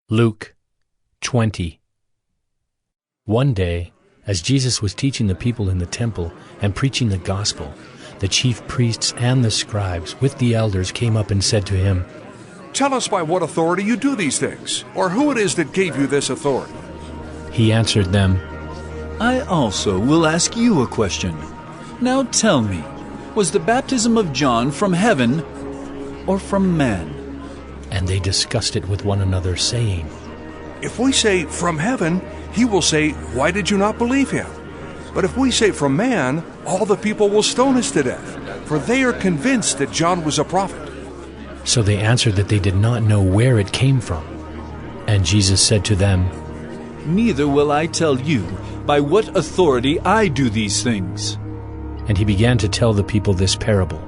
Luke 20. One day, as Jesus was teaching the people in the temple and preaching the gospel, the chief priests and the scribes with the elders came up and said to him, "Tell us by what authority you do these things, or who it is that gave you this authority." He answered them, I also will ask you a question. Now tell me, was the baptism of John from heaven or from man? And they discussed it with one another, saying, If we say, "From heaven," he will say, "Why did you not believe him?" But if we say, "From man," all the people will stone us to death, for they are convinced that John was a prophet. So they answered that they did not know where it came from. And Jesus said to them, Neither will I tell you by what authority I do these things. And he began to tell the people this parable.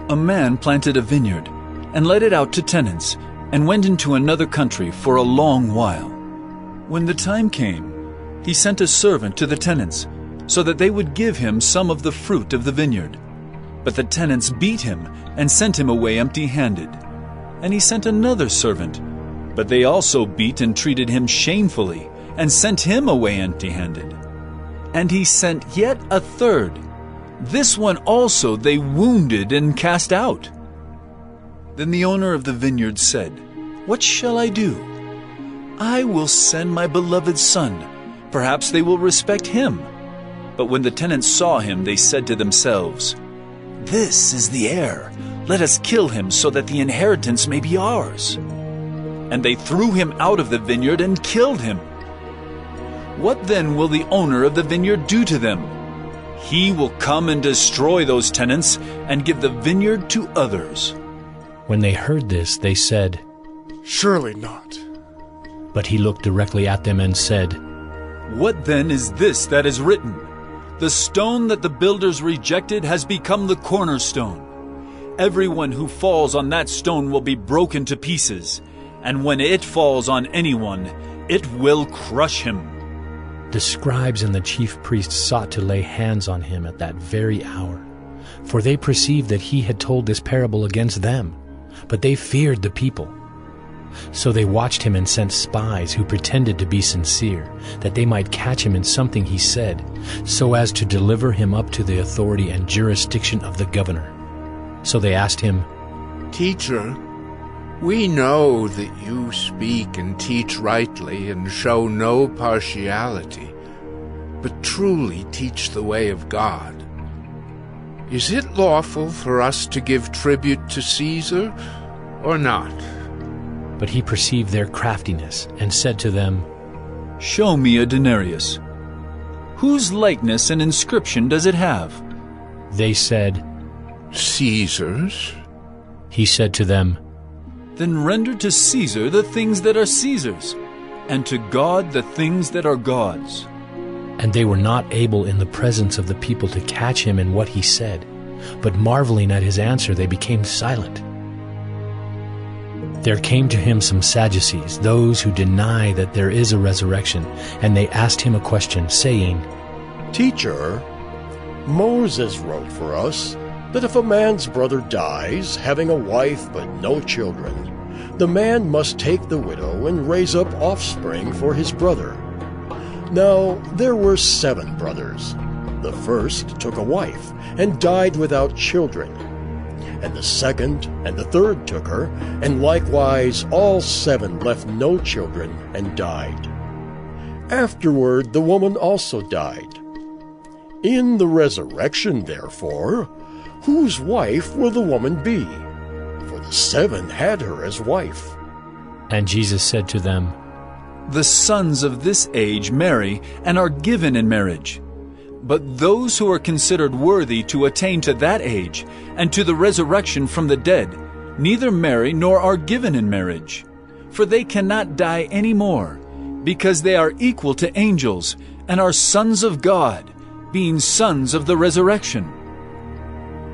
A man planted a vineyard and let it out to tenants and went into another country for a long while. When the time came, he sent a servant to the tenants so that they would give him some of the fruit of the vineyard. But the tenants beat him and sent him away empty-handed. And he sent another servant, but they also beat and treated him shamefully and sent him away empty-handed. And he sent yet a third. This one also they wounded and cast out. Then the owner of the vineyard said, What shall I do? I will send my beloved son. Perhaps they will respect him. But when the tenants saw him, they said to themselves, This is the heir. Let us kill him so that the inheritance may be ours. And they threw him out of the vineyard and killed him. What then will the owner of the vineyard do to them? He will come and destroy those tenants and give the vineyard to others. When they heard this, they said, Surely not. But he looked directly at them and said, What then is this that is written? The stone that the builders rejected has become the cornerstone. Everyone who falls on that stone will be broken to pieces, and when it falls on anyone, it will crush him. The scribes and the chief priests sought to lay hands on him at that very hour, for they perceived that he had told this parable against them, but they feared the people. So they watched him and sent spies who pretended to be sincere, that they might catch him in something he said, so as to deliver him up to the authority and jurisdiction of the governor. So they asked him, Teacher, we know that you speak and teach rightly and show no partiality, but truly teach the way of God. Is it lawful for us to give tribute to Caesar or not? But he perceived their craftiness and said to them, Show me a denarius. Whose likeness and inscription does it have? They said, Caesar's. He said to them, Then render to Caesar the things that are Caesar's, and to God the things that are God's. And they were not able in the presence of the people to catch him in what he said, but marveling at his answer, they became silent. There came to him some Sadducees, those who deny that there is a resurrection, and they asked him a question, saying, Teacher, Moses wrote for us that if a man's brother dies, having a wife but no children, the man must take the widow and raise up offspring for his brother. Now there were 7 brothers. The first took a wife and died without children. And the second and the third took her, and likewise all 7 left no children and died. Afterward the woman also died. In the resurrection, therefore, whose wife will the woman be? For the 7 had her as wife. And Jesus said to them, The sons of this age marry and are given in marriage. But those who are considered worthy to attain to that age and to the resurrection from the dead neither marry nor are given in marriage. For they cannot die any more, because they are equal to angels and are sons of God, being sons of the resurrection.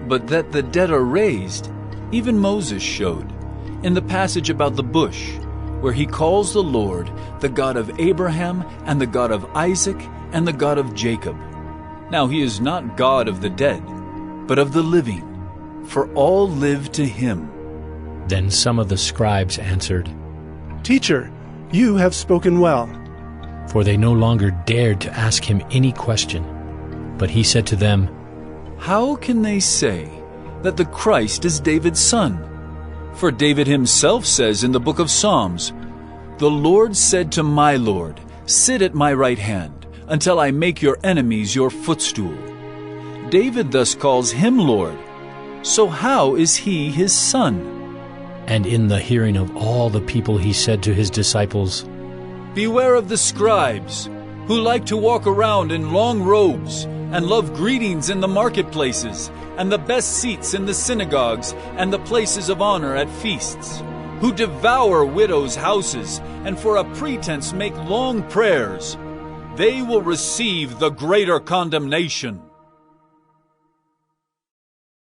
But that the dead are raised, even Moses showed, in the passage about the bush, where he calls the Lord the God of Abraham and the God of Isaac and the God of Jacob. Now he is not God of the dead, but of the living, for all live to him. Then some of the scribes answered, Teacher, You have spoken well." For they no longer dared to ask him any question. But he said to them, "How can they say that the Christ is David's son? For David himself says in the book of Psalms, 'The Lord said to my Lord, sit at my right hand, until I make your enemies your footstool.' David thus calls him Lord. So how is he his son?" And in the hearing of all the people he said to his disciples, "Beware of the scribes, who like to walk around in long robes, and love greetings in the marketplaces, and the best seats in the synagogues, and the places of honor at feasts, who devour widows' houses, and for a pretense make long prayers. They will receive the greater condemnation.